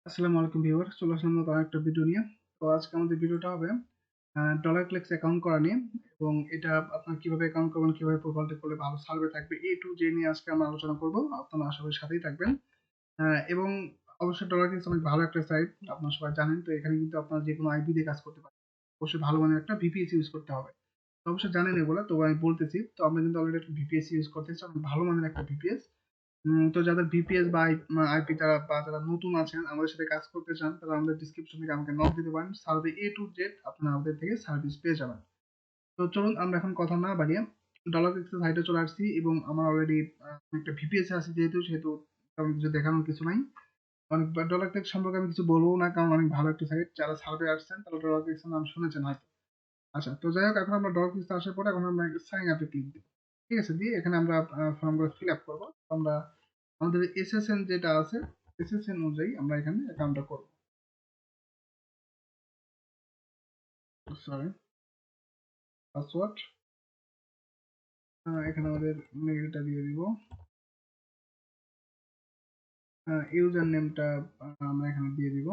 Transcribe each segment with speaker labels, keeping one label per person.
Speaker 1: আসসালামু আলাইকুম ভিউয়ার, চলে আসলাম নতুন একটা ভিডিও নিয়ে। তো আজকে আমাদের ভিডিওটা হবে ডলারক্লিক্স অ্যাকাউন্ট করা নিয়ে, এবং এটা আপনার কিভাবে অ্যাকাউন্ট করবেন, কিভাবে প্রোফাইলটা করলে ভালো সার্ভে থাকবে, এ টু জে নিয়ে আজকে আমরা আলোচনা করব। আপনারা আশা করি সাথেই থাকবেন। এবং অবশ্যই ডলারক্লিক্স অনেক ভালো একটা সাইট, আপনারা সবাই জানেন। তো এখানে কিন্তু আপনারা যে কোনো আইপি দিয়ে কাজ করতে পারেন। অবশ্যই ভালো মানের একটা ভিপিএস ইউজ করতে হবে। তো অবশ্যই জানেন এগুলো, তো আমি বলতেছি। তো আমরা কিন্তু অলরেডি একটা ভিপিএস ইউজ করতেছি, অনেক ভালো মানের একটা ভিপিএস। তো যাদের ভিপিএস বা আইপি যারা নতুন আছেন, আমাদের সাথে কাজ করতে চান, তারা আমাদের ডিসক্রিপশন থেকে আমাকে নক দিতে পারেন। সার্ভে এ টু জেড আপনারা আমাদের থেকে সার্ভিস পেয়ে যাবেন। তো চলুন আমরা এখন কথা না বাড়িয়ে ডলারক্লিক্স সাইটে চলে আসছি, এবং আমার অলরেডি একটা ভিপিএস আছে, সেহেতু তেমন কিছু দেখানোর কিছু নাই। অনেক ডলারক্লিক্স সম্পর্কে আমি কিছু বলবো না, কারণ অনেক ভালো একটা সাইট। যারা সার্ভে আসছেন তারা ডলারক্লিক্স এর নাম শুনেছেন হয়তো। আচ্ছা, তো যাই হোক, এখন আমরা ডলারক্লিক্স আসার পরে এখন আমরা সাইন আপে ক্লিক দিব। ঠিক আছে, দিয়ে এখানে আমরা ফর্মগুলো ফিল আপ করবো। আমরা আমাদের এসএসএন যেটা আছে, এসএসএন অনুযায়ী আমরা এখানে অ্যাকাউন্টটা করব। সরি, পাসওয়ার্ড এখানে আমাদের মেইলটা দিয়ে দিব। ইউজার নেমটা আমরা এখানে দিয়ে দিব।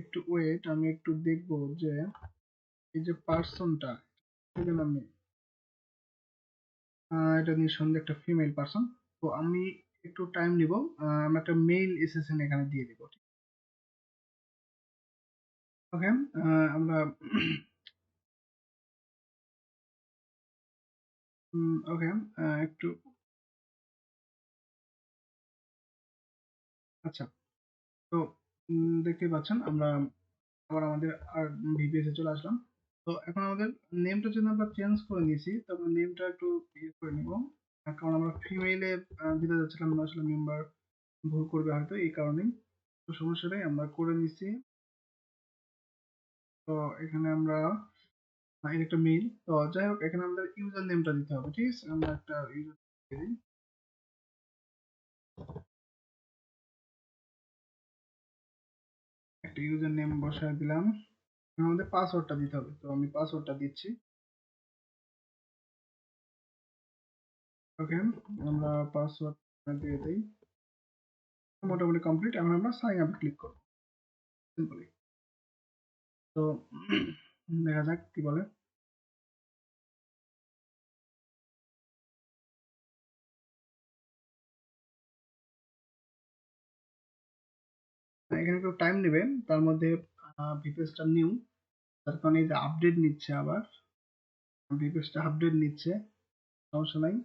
Speaker 1: একটু ওয়েট, আমি একটু দেখব যে এই যে পার্সনটা, সেখানে আমি এটা নিঃসন্দেহে একটা ফিমেল পার্সন। তো আমি একটু টাইম নিব, আমরা একটা মেইল এসএসএন এখানে দিয়ে দিব। ওকে, আমরা ওকে, একটু, আচ্ছা। তো দেখতেই পাচ্ছেন আমরা আবার আমাদের আর ভিপিএস এ চলে আসলাম। তো এখন আমাদের নেমটা যদি আমরা চেঞ্জ করে নিয়েছি, তবে নেমটা একটু ইয়ে করে নিব। কারণ আমরা ফিমেইলে দিতে যাচ্ছিলাম না, আসলে মেম্বার ভুল করবে হয়তো, এই কারণেই। তো সমস্যাটাই আমরা করে নিচ্ছি। তো এখানে আমরা এর একটা মেইল। তো যাই হোক, এখানে আমাদের ইউজার নেমটা দিতে হবে। ঠিক আছে, আমরা একটা ইউজার দিয়ে দিই। একটা ইউজার নেম বসায় দিলাম। এখন আমাদের পাসওয়ার্ডটা দিতে হবে, তো আমি পাসওয়ার্ডটা দিচ্ছি। ওকে, আমরা পাসওয়ার্ড দিয়ে দিই। মোটামুটি কমপ্লিট। এখন আমরা সাইন আপ ক্লিক করব সিম্পলি। তো দেখা যাক কি বলে। এখানে একটু টাইম নেবে, তার মধ্যে ভিপিএসটা নিউ, তার কারণে এই যে আপডেট নিচ্ছে, আবার ভিপিএসটা আপডেট নিচ্ছে। সমস্যা নাই,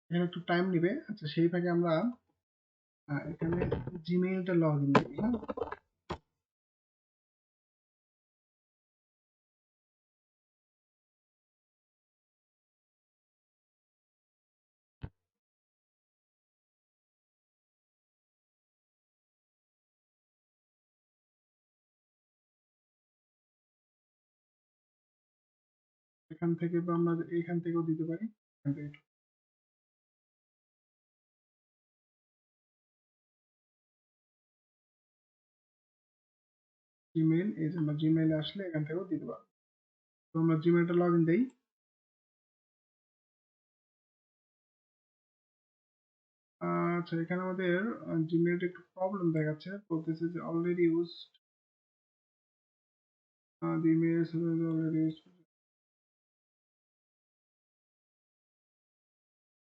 Speaker 1: এখানে একটু টাইম নেবে। আচ্ছা, সেই ফাঁকে আমরা এখানে জিমেইলটা লগ ইন দিই। হ্যাঁ, এখান থেকে বা আমরা এখান থেকেও দিতে পারি। এখান থেকে জিমেইল, এই যে আমরা জিমেইলে আসলে এখান থেকেও দিতে পারবো। তো আমরা জিমেইলটা লগ ইন দিই। আচ্ছা, এখানে আমাদের জিমেইলটা একটু প্রবলেম দেখাচ্ছে, বলতেছে যে already use the email is already used.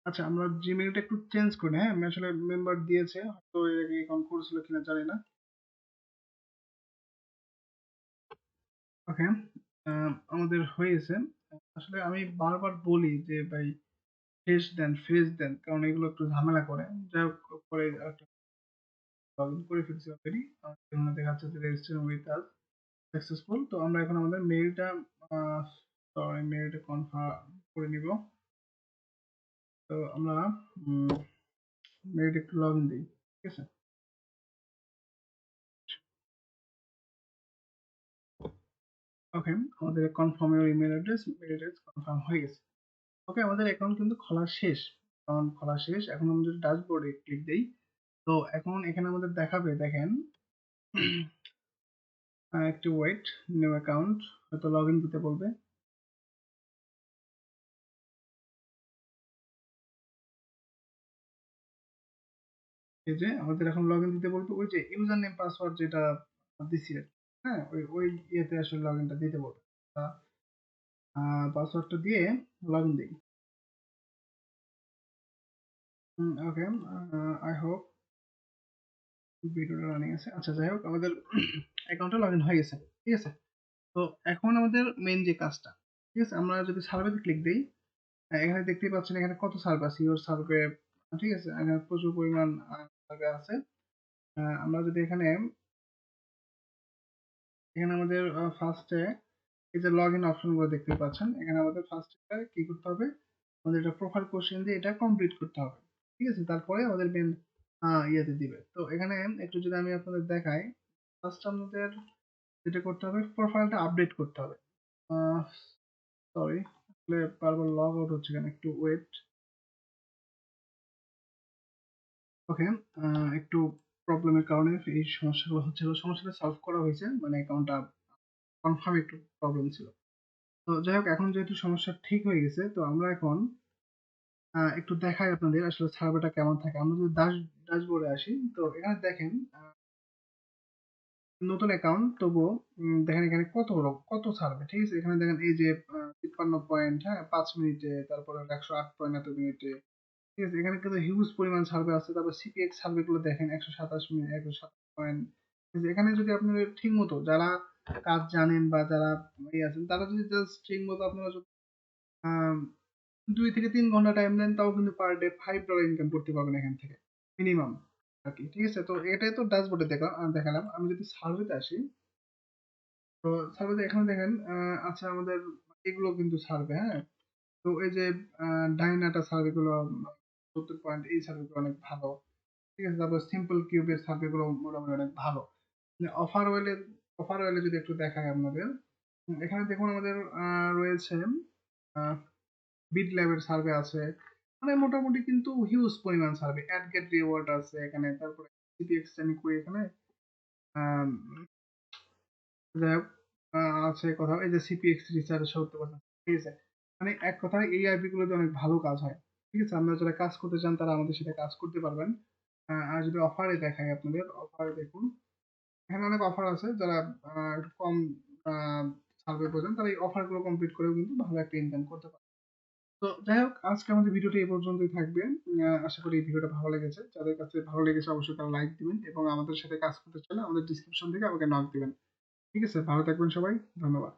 Speaker 1: আচ্ছা, আমরা জিমেইলটা একটু চেঞ্জ করি। হ্যাঁ, আমি আসলে মেম্বার দিয়েছে, তো এর আগে অ্যাকাউন্ট করেছিল কিনা জানি না। ওকে, আমাদের হয়েছে। আসলে আমি বারবার বলি যে ভাই ফ্রেশ দেন, কারণ এগুলো একটু ঝামেলা করে। যাই হোক, পরে একটা লগ ইন করে ফেলছি অলরেডি। এখানে দেখা যাচ্ছে যে রেজিস্ট্রেশন উইথ আস সাকসেসফুল। তো আমরা এখন আমাদের মেইলটা সরি, মেইলটা কনফার্ম করে নিব। তো আমরা মেইলটা একটু লগ ইন দিই। ঠিক আছে, ওকে, আমাদের confirm your email address, mail address confirm হয়ে গেছে। ওকে, আমাদের অ্যাকাউন্ট কিন্তু খোলা শেষ। অ্যাকাউন্ট খোলা শেষ। এখন আমরা যদি ড্যাশবোর্ডে ক্লিক দেই, তো এখন এখানে আমাদের দেখাবে, দেখেন একটু ওয়েট, নিউ অ্যাকাউন্ট হয়তো লগইন দিতে বলবে। এই যে আমাদের এখন লগইন দিতে বলবে, ওই যে ইউজার নেম পাসওয়ার্ড যেটা দিছি আর কি। হ্যাঁ, ওই ওই ইয়েতে আসলে লগইনটা দিতে বলবে। পাসওয়ার্ডটা দিয়ে লগইন দিই। ওকে, আই হোপ ভিডিওটা রানিং আছে। আচ্ছা, যাই হোক আমাদের অ্যাকাউন্টে লগইন হয়ে গেছে। ঠিক আছে, তো এখন আমাদের মেইন যে কাজটা, ঠিক আছে, আমরা যদি সার্ভেতে ক্লিক দিই, এখানে দেখতেই পাচ্ছেন এখানে কত সার্ভে আছে, ইওর সার্ভে। ঠিক আছে, এখানে প্রচুর পরিমাণ সার্ভে আছে। আমরা যদি এখানে এখানে আমাদের ফার্স্টে এই যে লগ ইন অপশনগুলো দেখতে পাচ্ছেন, এখানে আমাদের ফার্স্টে কি করতে হবে, আমাদের এটা প্রোফাইল কোশ্চেন দিয়ে এটা কমপ্লিট করতে হবে। ঠিক আছে, তারপরে আমাদের মেন ইয়েতে দিবে। তো এখানে একটু যদি আমি আপনাদের দেখাই, ফার্স্ট আমাদের যেটা করতে হবে, প্রোফাইলটা আপডেট করতে হবে। সরি, আসলে বারবার লগ আউট হচ্ছে, কেন একটু ওয়েট। ওকে, একটু প্রবলেমের কারণে এই সমস্যাগুলো হচ্ছিল, সমস্যাটা সলভ করা হয়েছে, মানে অ্যাকাউন্টটা কনফার্ম একটু প্রবলেম ছিল। তো যাই হোক, এখন যেহেতু সমস্যা ঠিক হয়ে গেছে, তো আমরা এখন একটু দেখাই আপনাদের আসলে সার্ভেটা কেমন থাকে। আমরা যদি ড্যাশবোর্ডে আসি, তো এখানে দেখেন নতুন অ্যাকাউন্ট, তবুও দেখেন এখানে কত সার্ভে। ঠিক আছে, এখানে দেখেন এই যে 53 পয়েন্ট, হ্যাঁ, 5 মিনিটে, তারপরে 108 পয়েন্ট এত মিনিটে। ঠিক আছে, এখানে কিন্তু হিউজ পরিমাণ সার্ভে আছে। তারপর সিপিএক্স সার্ভে গুলো দেখেন 127 মিনিট, 107 পয়েন্ট। ঠিক আছে, এখানে যদি আপনারা ঠিক মতো যারা কাজ জানেন বা যারা আছেন, তারা যদি জাস্ট ঠিক মতো আপনারা যদি 2 থেকে 3 ঘন্টা টাইম দেন, তাও কিন্তু পার ডে $5 ইনকাম করতে পারবেন এখান থেকে, মিনিমাম আর কি। ঠিক আছে, তো এটাই তো ড্যাশবোর্ডে দেখালাম। আমি যদি সার্ভেতে আসি, তো সার্ভেতে এখানে দেখেন আচ্ছা, আমাদের এগুলো কিন্তু সার্ভে, হ্যাঁ। তো এই যে ডাইনাটা সার্ভে গুলো 70 পয়েন্ট, এই সার্ভে গুলো অনেক ভালো। ঠিক আছে, তারপর সিম্পল কিউবের সার্ভে গুলো মোটামুটি অনেক ভালো। অফার ওয়েলে যদি একটু দেখায় আপনাদের, এখানে দেখুন আমাদের রয়েছে বিট ল্যাবের সার্ভে আছে, মানে মোটামুটি কিন্তু হিউজ পরিমাণ সার্ভে। অ্যাড গেট রিওয়ার্ড আছে এখানে, তারপরে সিপিএক্স আমি করি এখানে, আম, যাই হোক, আছে কোথাও এই যে সিপিএক্স রিসার্চ 70%। ঠিক আছে, মানে এক কথায় এই আইপি গুলোতে অনেক ভালো কাজ হয়। ঠিক আছে, আপনারা যারা কাজ করতে চান তারা আমাদের সাথে কাজ করতে পারবেন। আর যদি অফারে দেখাই আপনাদের, অফারে দেখুন এখানে অনেক অফার আছে। যারা একটু কম সার্ভে বোঝেন, তারা এই অফার গুলো কমপ্লিট করেও কিন্তু ভালো একটা ইনকাম করতে পারে। তো যাই হোক, আজকে আমাদের ভিডিওটা এই পর্যন্তই থাকবে। আশা করি এই ভিডিওটা ভালো লেগেছে। যাদের কাছে ভালো লেগেছে অবশ্যই তারা লাইক দিবেন, এবং আমাদের সাথে কাজ করতে চাইলে আমাদের ডিসক্রিপশন থেকে আমাকে নক দিবেন। ঠিক আছে, ভালো থাকবেন সবাই, ধন্যবাদ।